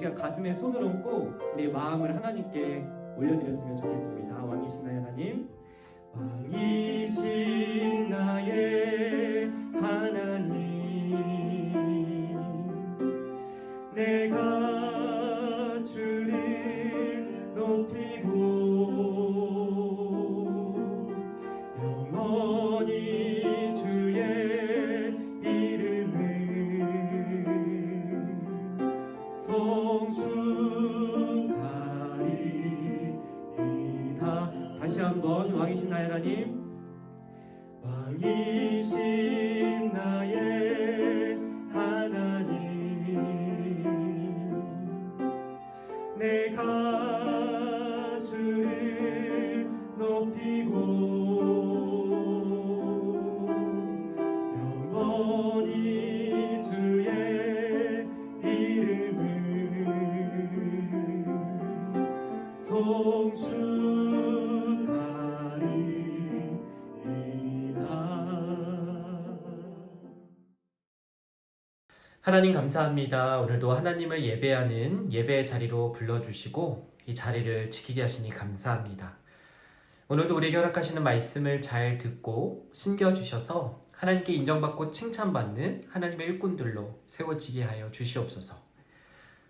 시간 가슴에 손을 얹고 우리 마음을 하나님께 올려드렸으면 좋겠습니다. 왕이신 나의 하나님, 왕이신 나의 하나님, 내가 주를 높이고 영원히 주의 이름을 송축하리이다. 다시 한번 왕이신 나의 하나님, 왕이신 나의 하나님, 내가 주를 높이고 영원히 주의 이름을 송축하리이다. 하나님 감사합니다. 오늘도 하나님을 예배하는 예배의 자리로 불러주시고 이 자리를 지키게 하시니 감사합니다. 오늘도 우리에게 허락하시는 말씀을 잘 듣고 심겨주셔서 하나님께 인정받고 칭찬받는 하나님의 일꾼들로 세워지게 하여 주시옵소서.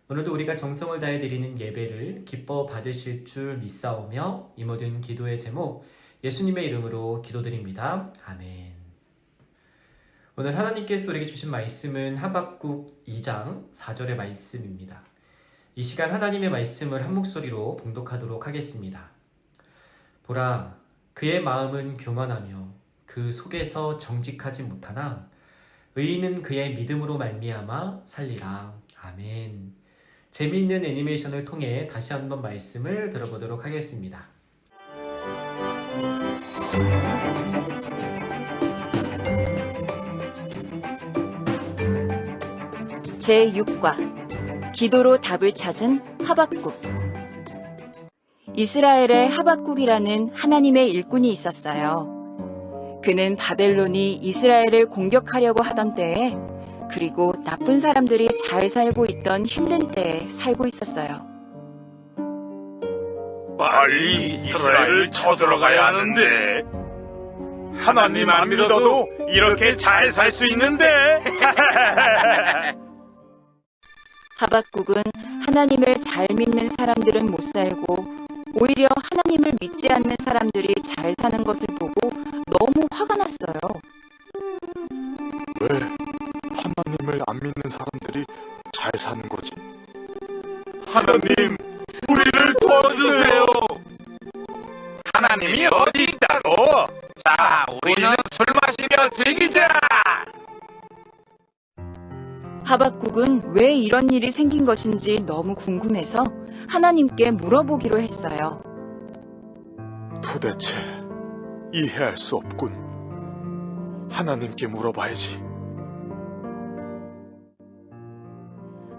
오늘도 우리가 정성을 다해 드리는 예배를 기뻐 받으실 줄 믿사오며 이 모든 기도의 제목 예수님의 이름으로 기도드립니다. 아멘. 오늘 하나님께서 우리에게 주신 말씀은 하박국 2장 4절의 말씀입니다. 이 시간 하나님의 말씀을 한 목소리로 봉독하도록 하겠습니다. 보라, 그의 마음은 교만하며 그 속에서 정직하지 못하나 의인은 그의 믿음으로 말미암아 살리라. 아멘. 재미있는 애니메이션을 통해 다시 한번 말씀을 들어보도록 하겠습니다. 제6과 기도로 답을 찾은 하박국. 이스라엘에 하박국이라는 하나님의 일꾼이 있었어요. 그는 바벨론이 이스라엘을 공격하려고 하던 때에, 그리고 나쁜 사람들이 잘 살고 있던 힘든 때에 살고 있었어요. 빨리 이스라엘을 쳐들어가야 하는데 하나님 안 믿어도 이렇게 잘 살 수 있는데. 하박국은 하나님을 잘 믿는 사람들은 못 살고 오히려 하나님을 믿지 않는 사람들이 잘 사는 것을 보고 너무 화가 났어요. 왜 하나님을 안 믿는 사람들이 잘 사는 거지? 하나님, 우리를 도와주세요. 하나님이 어디 있다고? 자, 우리는 술 마시며 즐기자. 하박국은 왜 이런 일이 생긴 것인지 너무 궁금해서 하나님께 물어보기로 했어요. 도대체 이해할 수 없군. 하나님께 물어봐야지.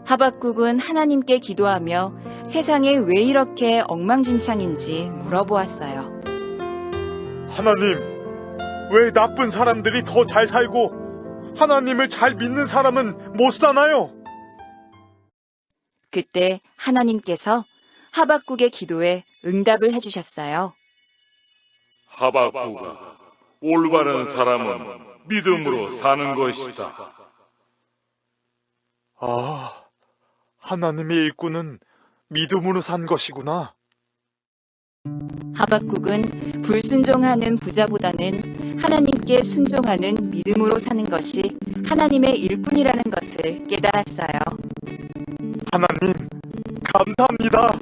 하박국은 하나님께 기도하며 세상에 왜 이렇게 엉망진창인지 물어보았어요. 하나님, 왜 나쁜 사람들이 더 잘 살고 하나님을 잘 믿는 사람은 못 사나요? 그때 하나님께서 하박국의 기도에 응답을 해주셨어요. 하박국아, 올바른 사람은 믿음으로 사는 것이다. 아, 하나님의 일꾼은 믿음으로 산 것이구나. 하박국은 불순종하는 부자보다는 하나님께 순종하는 믿음으로 사는 것이 하나님의 일꾼이라는 것을 깨달았어요. 하나님, 감사합니다.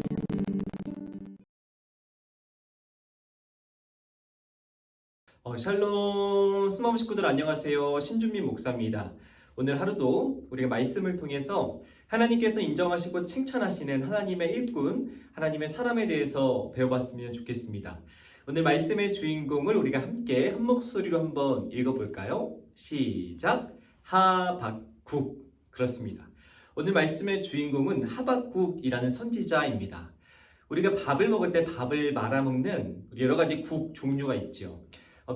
샬롬 스마트 식구들 안녕하세요. 신준민 목사입니다. 오늘 하루도 우리가 말씀을 통해서 하나님께서 인정하시고 칭찬하시는 하나님의 일꾼, 하나님의 사람에 대해서 배워봤으면 좋겠습니다. 오늘 말씀의 주인공을 우리가 함께 한 목소리로 한번 읽어볼까요? 시작! 하박국. 그렇습니다. 오늘 말씀의 주인공은 하박국이라는 선지자입니다. 우리가 밥을 먹을 때 밥을 말아먹는 여러 가지 국 종류가 있죠.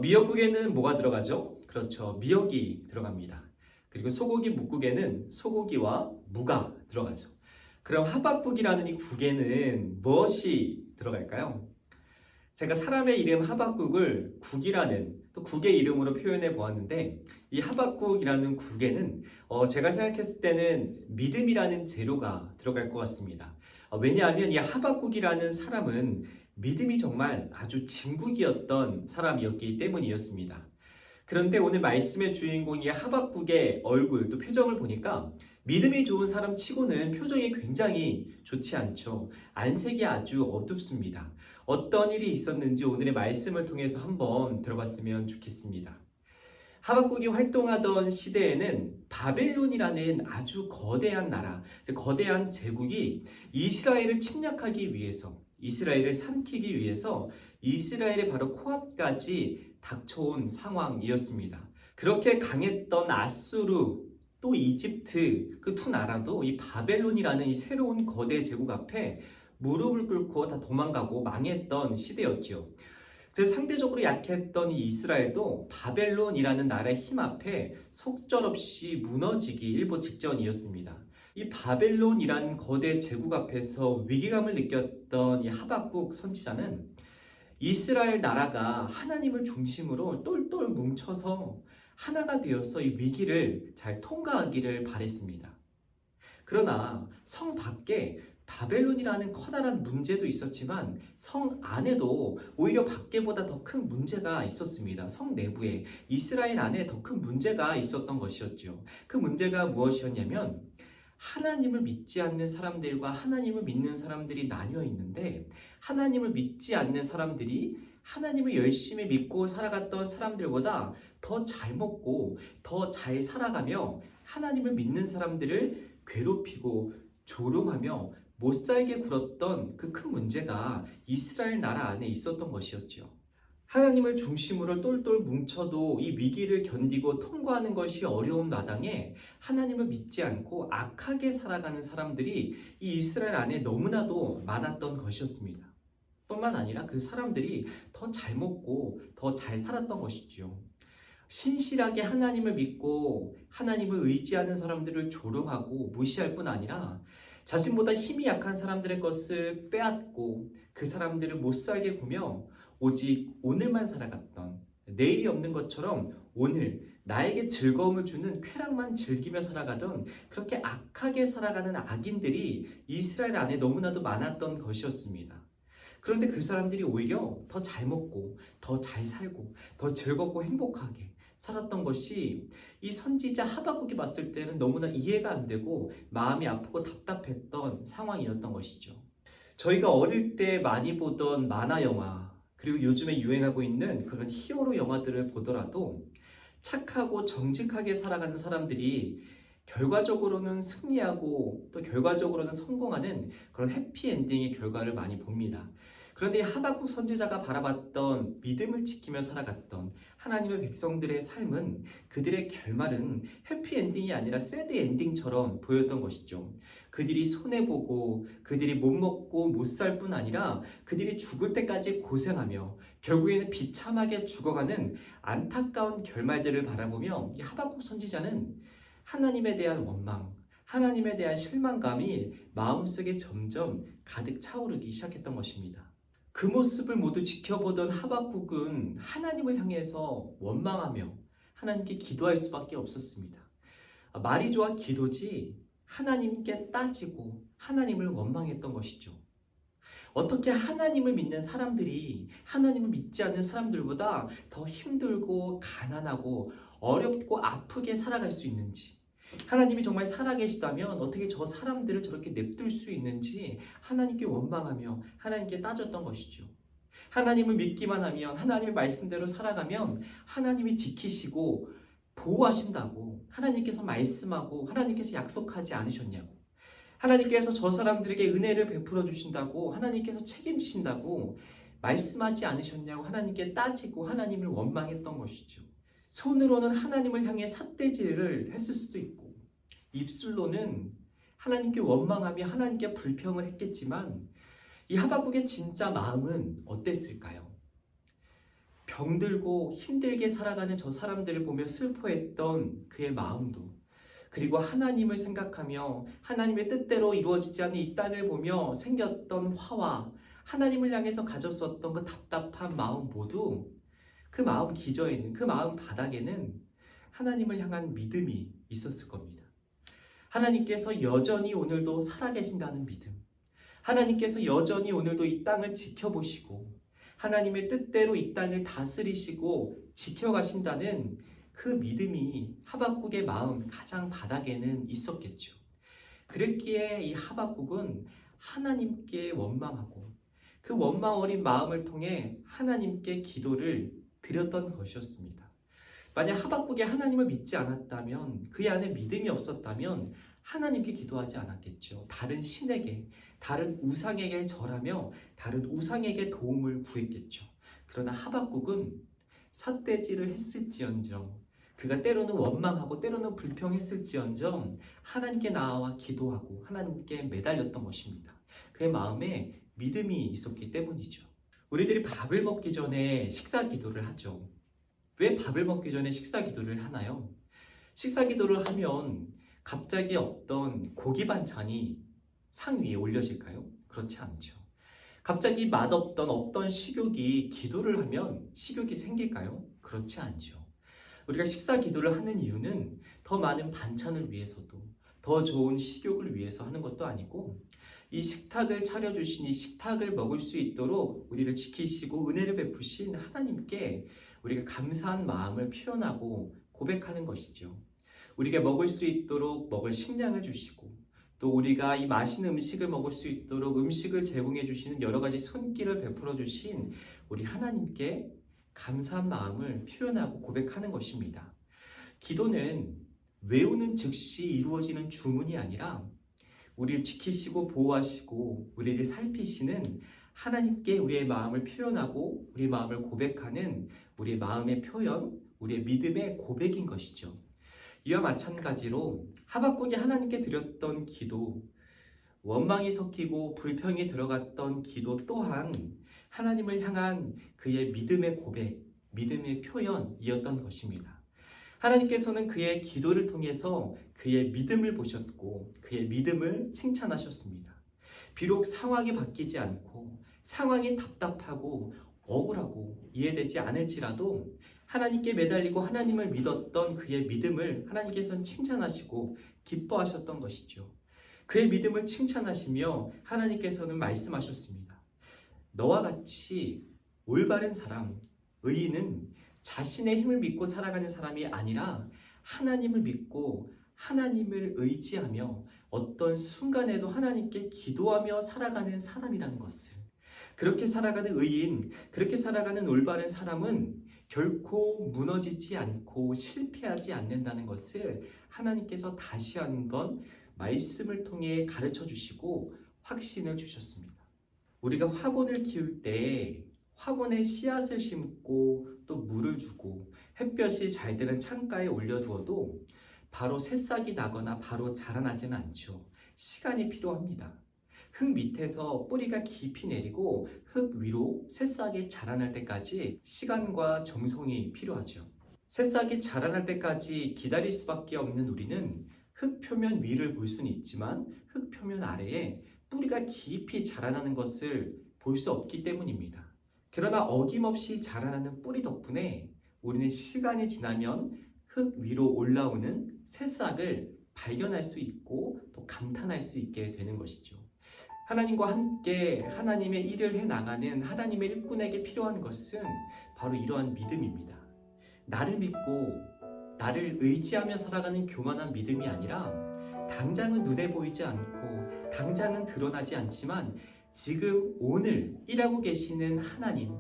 미역국에는 뭐가 들어가죠? 그렇죠. 미역이 들어갑니다. 그리고 소고기 묵국에는 소고기와 무가 들어가죠. 그럼 하박국이라는 이 국에는 무엇이 들어갈까요? 제가 사람의 이름 하박국을 국이라는 또 국의 이름으로 표현해 보았는데 이 하박국이라는 국에는 제가 생각했을 때는 믿음이라는 재료가 들어갈 것 같습니다. 왜냐하면 이 하박국이라는 사람은 믿음이 정말 아주 진국이었던 사람이었기 때문이었습니다. 그런데 오늘 말씀의 주인공이 하박국의 얼굴 또 표정을 보니까 믿음이 좋은 사람 치고는 표정이 굉장히 좋지 않죠. 안색이 아주 어둡습니다. 어떤 일이 있었는지 오늘의 말씀을 통해서 한번 들어봤으면 좋겠습니다. 하박국이 활동하던 시대에는 바벨론이라는 아주 거대한 나라, 거대한 제국이 이스라엘을 침략하기 위해서, 이스라엘을 삼키기 위해서 이스라엘의 바로 코앞까지 닥쳐온 상황이었습니다. 그렇게 강했던 아수르 또 이집트 그 두 나라도 이 바벨론이라는 이 새로운 거대 제국 앞에 무릎을 꿇고 다 도망가고 망했던 시대였죠. 그래서 상대적으로 약했던 이 이스라엘도 바벨론이라는 나라의 힘 앞에 속절없이 무너지기 일보 직전이었습니다. 이 바벨론이라는 거대 제국 앞에서 위기감을 느꼈던 이 하박국 선지자는 이스라엘 나라가 하나님을 중심으로 똘똘 뭉쳐서 하나가 되어서 이 위기를 잘 통과하기를 바랬습니다. 그러나 성 밖에 바벨론이라는 커다란 문제도 있었지만 성 안에도 오히려 밖에보다 더 큰 문제가 있었습니다. 성 내부에 이스라엘 안에 더 큰 문제가 있었던 것이었죠. 그 문제가 무엇이었냐면 하나님을 믿지 않는 사람들과 하나님을 믿는 사람들이 나뉘어 있는데 하나님을 믿지 않는 사람들이 하나님을 열심히 믿고 살아갔던 사람들보다 더 잘 먹고 더 잘 살아가며 하나님을 믿는 사람들을 괴롭히고 조롱하며 못 살게 굴었던 그 큰 문제가 이스라엘 나라 안에 있었던 것이었죠. 하나님을 중심으로 똘똘 뭉쳐도 이 위기를 견디고 통과하는 것이 어려운 마당에 하나님을 믿지 않고 악하게 살아가는 사람들이 이 이스라엘 안에 너무나도 많았던 것이었습니다. 뿐만 아니라 그 사람들이 더 잘 먹고 더 잘 살았던 것이죠. 신실하게 하나님을 믿고 하나님을 의지하는 사람들을 조롱하고 무시할 뿐 아니라 자신보다 힘이 약한 사람들의 것을 빼앗고 그 사람들을 못 살게 보며 오직 오늘만 살아갔던 내일이 없는 것처럼 오늘 나에게 즐거움을 주는 쾌락만 즐기며 살아가던 그렇게 악하게 살아가는 악인들이 이스라엘 안에 너무나도 많았던 것이었습니다. 그런데 그 사람들이 오히려 더 잘 먹고 더 잘 살고 더 즐겁고 행복하게 살았던 것이 이 선지자 하박국이 봤을 때는 너무나 이해가 안 되고 마음이 아프고 답답했던 상황이었던 것이죠. 저희가 어릴 때 많이 보던 만화 영화 그리고 요즘에 유행하고 있는 그런 히어로 영화들을 보더라도 착하고 정직하게 살아가는 사람들이 결과적으로는 승리하고 또 결과적으로는 성공하는 그런 해피엔딩의 결과를 많이 봅니다. 그런데 하박국 선지자가 바라봤던 믿음을 지키며 살아갔던 하나님의 백성들의 삶은 그들의 결말은 해피엔딩이 아니라 새드엔딩처럼 보였던 것이죠. 그들이 손해보고 그들이 못 먹고 못 살 뿐 아니라 그들이 죽을 때까지 고생하며 결국에는 비참하게 죽어가는 안타까운 결말들을 바라보며 이 하박국 선지자는 하나님에 대한 원망, 하나님에 대한 실망감이 마음속에 점점 가득 차오르기 시작했던 것입니다. 그 모습을 모두 지켜보던 하박국은 하나님을 향해서 원망하며 하나님께 기도할 수밖에 없었습니다. 말이 좋아 기도지 하나님께 따지고 하나님을 원망했던 것이죠. 어떻게 하나님을 믿는 사람들이 하나님을 믿지 않는 사람들보다 더 힘들고 가난하고 어렵고 아프게 살아갈 수 있는지, 하나님이 정말 살아계시다면 어떻게 저 사람들을 저렇게 냅둘 수 있는지 하나님께 원망하며 하나님께 따졌던 것이죠. 하나님을 믿기만 하면, 하나님의 말씀대로 살아가면 하나님이 지키시고 보호하신다고 하나님께서 말씀하고 하나님께서 약속하지 않으셨냐고, 하나님께서 저 사람들에게 은혜를 베풀어 주신다고 하나님께서 책임지신다고 말씀하지 않으셨냐고 하나님께 따지고 하나님을 원망했던 것이죠. 손으로는 하나님을 향해 삿대질을 했을 수도 있고 입술로는 하나님께 원망하며 하나님께 불평을 했겠지만 이 하박국의 진짜 마음은 어땠을까요? 병들고 힘들게 살아가는 저 사람들을 보며 슬퍼했던 그의 마음도, 그리고 하나님을 생각하며 하나님의 뜻대로 이루어지지 않는 이 땅을 보며 생겼던 화와 하나님을 향해서 가졌었던 그 답답한 마음 모두 그 마음 기저에는, 그 마음 바닥에는 하나님을 향한 믿음이 있었을 겁니다. 하나님께서 여전히 오늘도 살아계신다는 믿음, 하나님께서 여전히 오늘도 이 땅을 지켜보시고 하나님의 뜻대로 이 땅을 다스리시고 지켜가신다는 그 믿음이 하박국의 마음 가장 바닥에는 있었겠죠. 그랬기에 이 하박국은 하나님께 원망하고 그 원망 어린 마음을 통해 하나님께 기도를 드렸던 것이었습니다. 만약 하박국이 하나님을 믿지 않았다면, 그의 안에 믿음이 없었다면 하나님께 기도하지 않았겠죠. 다른 신에게, 다른 우상에게 절하며 다른 우상에게 도움을 구했겠죠. 그러나 하박국은 삿대질을 했을지언정, 그가 때로는 원망하고 때로는 불평했을지언정 하나님께 나아와 기도하고 하나님께 매달렸던 것입니다. 그의 마음에 믿음이 있었기 때문이죠. 우리들이 밥을 먹기 전에 식사 기도를 하죠. 왜 밥을 먹기 전에 식사 기도를 하나요? 식사 기도를 하면 갑자기 없던 고기 반찬이 상 위에 올려질까요? 그렇지 않죠. 갑자기 맛없던 식욕이 기도를 하면 식욕이 생길까요? 그렇지 않죠. 우리가 식사 기도를 하는 이유는 더 많은 반찬을 위해서도, 더 좋은 식욕을 위해서 하는 것도 아니고, 이 식탁을 차려주신 이 식탁을 먹을 수 있도록 우리를 지키시고 은혜를 베푸신 하나님께 우리가 감사한 마음을 표현하고 고백하는 것이죠. 우리가 먹을 수 있도록 먹을 식량을 주시고, 또 우리가 이 맛있는 음식을 먹을 수 있도록 음식을 제공해 주시는 여러 가지 손길을 베풀어 주신 우리 하나님께 감사한 마음을 표현하고 고백하는 것입니다. 기도는 외우는 즉시 이루어지는 주문이 아니라 우리를 지키시고 보호하시고 우리를 살피시는 하나님께 우리의 마음을 표현하고 우리의 마음을 고백하는 우리의 마음의 표현, 우리의 믿음의 고백인 것이죠. 이와 마찬가지로 하박국이 하나님께 드렸던 기도, 원망이 섞이고 불평이 들어갔던 기도 또한 하나님을 향한 그의 믿음의 고백, 믿음의 표현이었던 것입니다. 하나님께서는 그의 기도를 통해서 그의 믿음을 보셨고 그의 믿음을 칭찬하셨습니다. 비록 상황이 바뀌지 않고 상황이 답답하고 억울하고 이해되지 않을지라도 하나님께 매달리고 하나님을 믿었던 그의 믿음을 하나님께서는 칭찬하시고 기뻐하셨던 것이죠. 그의 믿음을 칭찬하시며 하나님께서는 말씀하셨습니다. 너와 같이 올바른 사람, 의인은 자신의 힘을 믿고 살아가는 사람이 아니라 하나님을 믿고 하나님을 의지하며 어떤 순간에도 하나님께 기도하며 살아가는 사람이라는 것을, 그렇게 살아가는 의인, 그렇게 살아가는 올바른 사람은 결코 무너지지 않고 실패하지 않는다는 것을 하나님께서 다시 한번 말씀을 통해 가르쳐 주시고 확신을 주셨습니다. 우리가 화분을 키울 때 화분에 씨앗을 심고 또 물을 주고 햇볕이 잘 드는 창가에 올려두어도 바로 새싹이 나거나 바로 자라나지는 않죠. 시간이 필요합니다. 흙 밑에서 뿌리가 깊이 내리고 흙 위로 새싹이 자라날 때까지 시간과 정성이 필요하죠. 새싹이 자라날 때까지 기다릴 수밖에 없는 우리는 흙 표면 위를 볼 수는 있지만 흙 표면 아래에 뿌리가 깊이 자라나는 것을 볼 수 없기 때문입니다. 그러나 어김없이 자라나는 뿌리 덕분에 우리는 시간이 지나면 흙 위로 올라오는 새싹을 발견할 수 있고 또 감탄할 수 있게 되는 것이죠. 하나님과 함께 하나님의 일을 해나가는 하나님의 일꾼에게 필요한 것은 바로 이러한 믿음입니다. 나를 믿고 나를 의지하며 살아가는 교만한 믿음이 아니라 당장은 눈에 보이지 않고 당장은 드러나지 않지만 지금 오늘 일하고 계시는 하나님,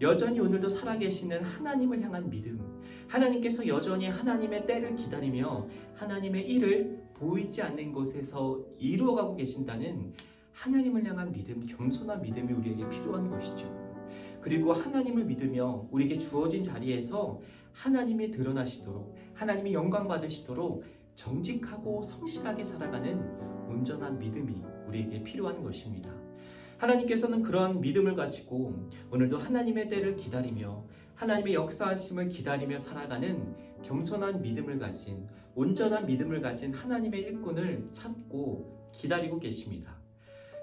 여전히 오늘도 살아계시는 하나님을 향한 믿음, 하나님께서 여전히 하나님의 때를 기다리며 하나님의 일을 보이지 않는 곳에서 이루어가고 계신다는 하나님을 향한 믿음, 겸손한 믿음이 우리에게 필요한 것이죠. 그리고 하나님을 믿으며 우리에게 주어진 자리에서 하나님이 드러나시도록, 하나님이 영광 받으시도록 정직하고 성실하게 살아가는 온전한 믿음이 우리에게 필요한 것입니다. 하나님께서는 그러한 믿음을 가지고 오늘도 하나님의 때를 기다리며 하나님의 역사하심을 기다리며 살아가는 겸손한 믿음을 가진 온전한 믿음을 가진 하나님의 일꾼을 찾고 기다리고 계십니다.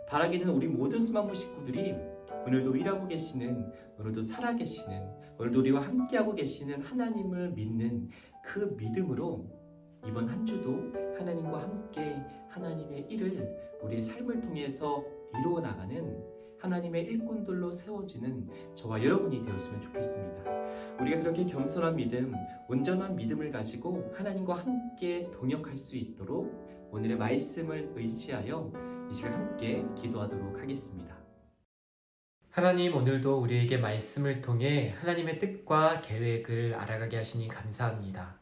바라기는 우리 모든 수만부 식구들이 오늘도 일하고 계시는, 오늘도 살아계시는, 오늘도 우리와 함께하고 계시는 하나님을 믿는 그 믿음으로 이번 한 주도 하나님과 함께 하나님의 일을 우리의 삶을 통해서 이루어 나가는 하나님의 일꾼들로 세워지는 저와 여러분이 되었으면 좋겠습니다. 우리가 그렇게 겸손한 믿음, 온전한 믿음을 가지고 하나님과 함께 동역할 수 있도록 오늘의 말씀을 의지하여 이 시간 함께 기도하도록 하겠습니다. 하나님, 오늘도 우리에게 말씀을 통해 하나님의 뜻과 계획을 알아가게 하시니 감사합니다.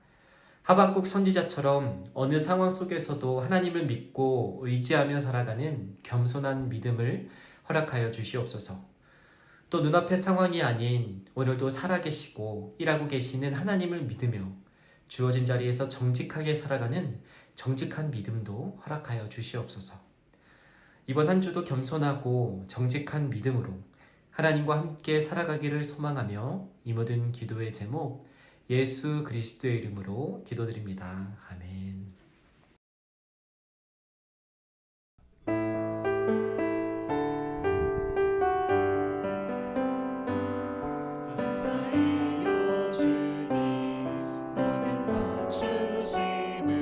하박국 선지자처럼 어느 상황 속에서도 하나님을 믿고 의지하며 살아가는 겸손한 믿음을 허락하여 주시옵소서. 또 눈앞의 상황이 아닌 오늘도 살아계시고 일하고 계시는 하나님을 믿으며 주어진 자리에서 정직하게 살아가는 정직한 믿음도 허락하여 주시옵소서. 이번 한 주도 겸손하고 정직한 믿음으로 하나님과 함께 살아가기를 소망하며 이 모든 기도의 제목 예수 그리스도의 이름으로 기도드립니다. 아멘. 감사해요 주님 모든 것 주심을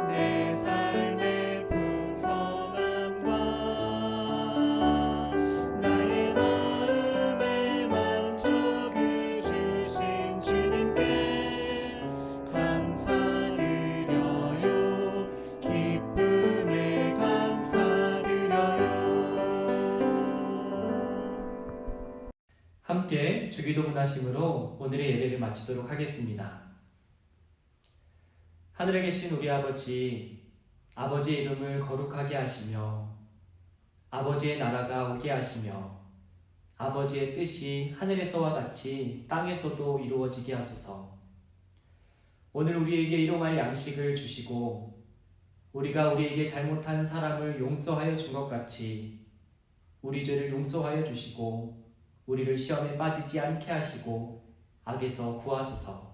내 삶의 풍성함과 나의 마음의 만족을 주신 주님께 감사드려요 기쁨에 감사드려요. 함께 주기도 문하심으로 오늘의 예배를 마치도록 하겠습니다. 하늘에 계신 우리 아버지, 아버지의 이름을 거룩하게 하시며 아버지의 나라가 오게 하시며 아버지의 뜻이 하늘에서와 같이 땅에서도 이루어지게 하소서. 오늘 우리에게 일용할 양식을 주시고 우리가 우리에게 잘못한 사람을 용서하여 준 것 같이 우리 죄를 용서하여 주시고 우리를 시험에 빠지지 않게 하시고 악에서 구하소서.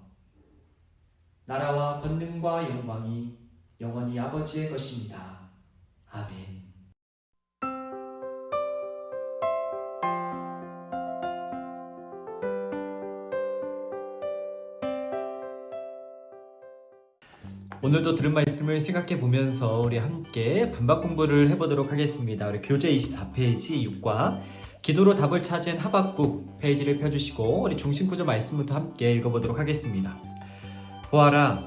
나라와 권능과 영광이 영원히 아버지의 것입니다. 아멘. 오늘도 들은 말씀을 생각해 보면서 우리 함께 분박 공부를 해보도록 하겠습니다. 우리 교재 24페이지 6과 기도로 답을 찾은 하박국 페이지를 펴주시고 우리 중심구조 말씀부터 함께 읽어보도록 하겠습니다. 보아라,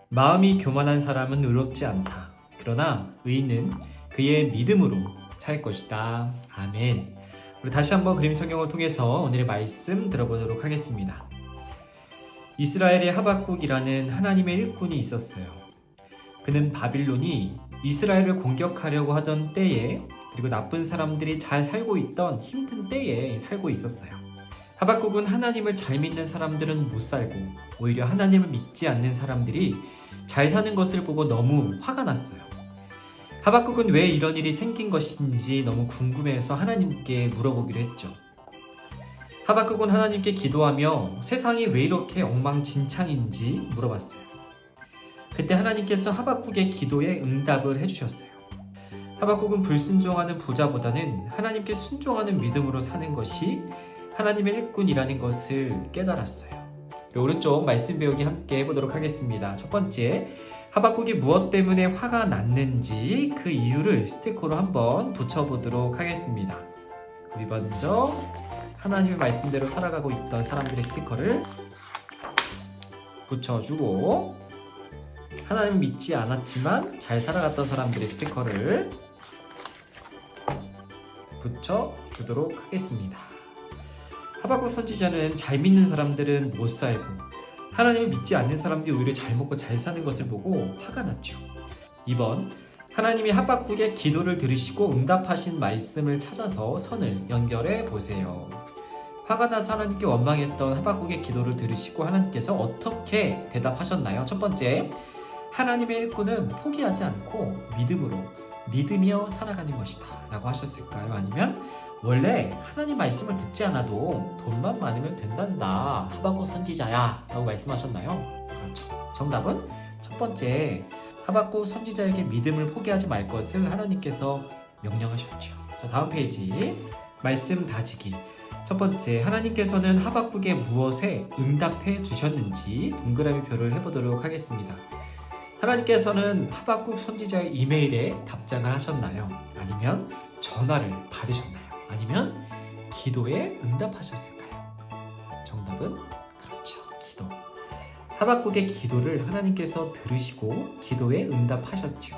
마음이 교만한 사람은 의롭지 않다. 그러나 의인은 그의 믿음으로 살 것이다. 아멘. 우리 다시 한번 그림 성경을 통해서 오늘의 말씀 들어보도록 하겠습니다. 이스라엘의 하박국이라는 하나님의 일꾼이 있었어요. 그는 바빌론이 이스라엘을 공격하려고 하던 때에, 그리고 나쁜 사람들이 잘 살고 있던 힘든 때에 살고 있었어요. 하박국은 하나님을 잘 믿는 사람들은 못 살고 오히려 하나님을 믿지 않는 사람들이 잘 사는 것을 보고 너무 화가 났어요. 하박국은 왜 이런 일이 생긴 것인지 너무 궁금해서 하나님께 물어보기로 했죠. 하박국은 하나님께 기도하며 세상이 왜 이렇게 엉망진창인지 물어봤어요. 그때 하나님께서 하박국의 기도에 응답을 해주셨어요. 하박국은 불순종하는 부자보다는 하나님께 순종하는 믿음으로 사는 것이 하나님의 일꾼이라는 것을 깨달았어요. 오른쪽 말씀 배우기 함께 해보도록 하겠습니다. 첫 번째, 하박국이 무엇 때문에 화가 났는지 그 이유를 스티커로 한번 붙여보도록 하겠습니다. 우리 먼저 하나님의 말씀대로 살아가고 있던 사람들의 스티커를 붙여주고, 하나님 믿지 않았지만 잘 살아갔던 사람들의 스티커를 붙여주도록 하겠습니다. 하박국 선지자는 잘 믿는 사람들은 못 살고 하나님을 믿지 않는 사람들이 오히려 잘 먹고 잘 사는 것을 보고 화가 났죠. 2번, 하나님이 하박국의 기도를 들으시고 응답하신 말씀을 찾아서 선을 연결해 보세요. 화가 나서 하나님께 원망했던 하박국의 기도를 들으시고 하나님께서 어떻게 대답하셨나요? 첫 번째, 하나님의 일꾼은 포기하지 않고 믿으며 살아가는 것이다 라고 하셨을까요? 아니면 원래 하나님 말씀을 듣지 않아도 돈만 많으면 된단다, 하박국 선지자야 라고 말씀하셨나요? 그렇죠. 정답은 첫 번째, 하박국 선지자에게 믿음을 포기하지 말 것을 하나님께서 명령하셨죠. 자, 다음 페이지. 말씀 다지기. 첫 번째, 하나님께서는 하박국의 무엇에 응답해 주셨는지 동그라미 표를 해보도록 하겠습니다. 하나님께서는 하박국 선지자의 이메일에 답장을 하셨나요? 아니면 전화를 받으셨나요? 아니면 기도에 응답하셨을까요? 정답은 그렇죠. 기도. 하박국의 기도를 하나님께서 들으시고 기도에 응답하셨죠.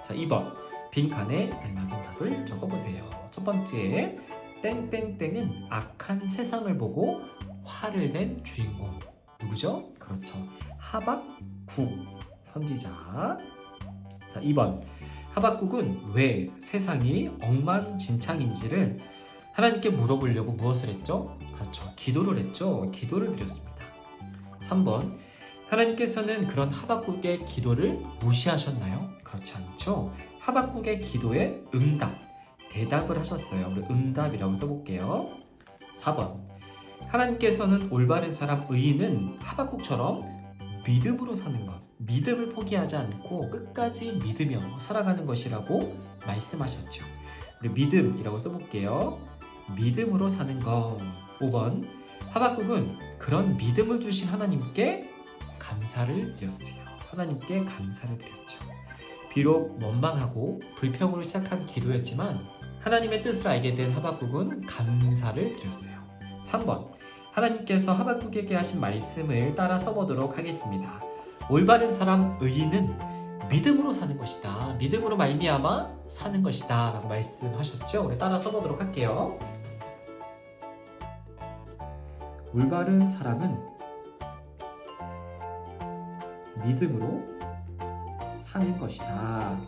자, 2번. 빈칸에 알맞은 답을 적어보세요. 첫 번째, 땡땡땡은 악한 세상을 보고 화를 낸 주인공. 누구죠? 그렇죠. 하박국 선지자. 자, 2번. 하박국은 왜 세상이 엉망진창인지를 하나님께 물어보려고 무엇을 했죠? 그렇죠. 기도를 했죠. 기도를 드렸습니다. 3번. 하나님께서는 그런 하박국의 기도를 무시하셨나요? 그렇지 않죠. 하박국의 기도에 응답, 대답을 하셨어요. 우리 응답이라고 써볼게요. 4번. 하나님께서는 올바른 사람 의인은 하박국처럼 믿음으로 사는 것, 믿음을 포기하지 않고 끝까지 믿으며 살아가는 것이라고 말씀하셨죠. 우리 믿음이라고 써볼게요. 믿음으로 사는 것. 5번. 하박국은 그런 믿음을 주신 하나님께 감사를 드렸어요. 하나님께 감사를 드렸죠. 비록 원망하고 불평으로 시작한 기도였지만 하나님의 뜻을 알게 된 하박국은 감사를 드렸어요. 3번. 하나님께서 하박국에게 하신 말씀을 따라 써보도록 하겠습니다. 올바른 사람 의인은 믿음으로 사는 것이다. 믿음으로 말미암아 사는 것이다 라고 말씀하셨죠. 우리 따라 써보도록 할게요. 올바른 사람은 믿음으로 사는 것이다.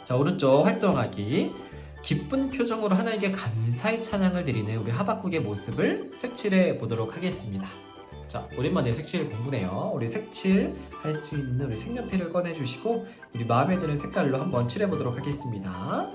자, 오른쪽 활동하기. 기쁜 표정으로 하나님께 감사의 찬양을 드리는 우리 하박국의 모습을 색칠해 보도록 하겠습니다. 자, 오랜만에 색칠 공부네요. 우리 색칠 할 수 있는 우리 색연필을 꺼내주시고 우리 마음에 드는 색깔로 한번 칠해 보도록 하겠습니다.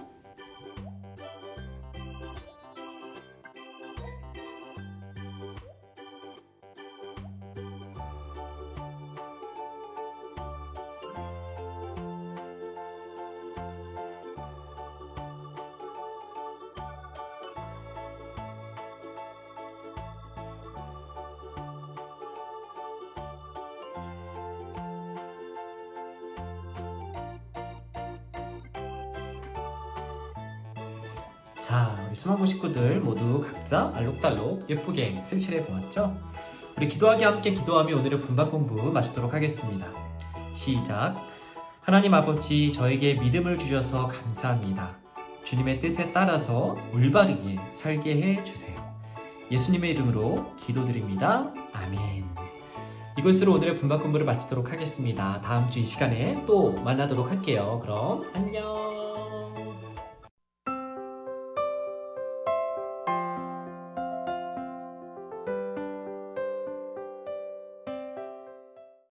자, 우리 수망고 식구들 모두 각자 알록달록 예쁘게 색칠해 보았죠? 우리 기도하기 함께 기도하며 오늘의 분반 공부 마치도록 하겠습니다. 시작. 하나님 아버지, 저에게 믿음을 주셔서 감사합니다. 주님의 뜻에 따라서 올바르게 살게 해 주세요. 예수님의 이름으로 기도드립니다. 아멘. 이것으로 오늘의 분반 공부를 마치도록 하겠습니다. 다음 주 이 시간에 또 만나도록 할게요. 그럼 안녕.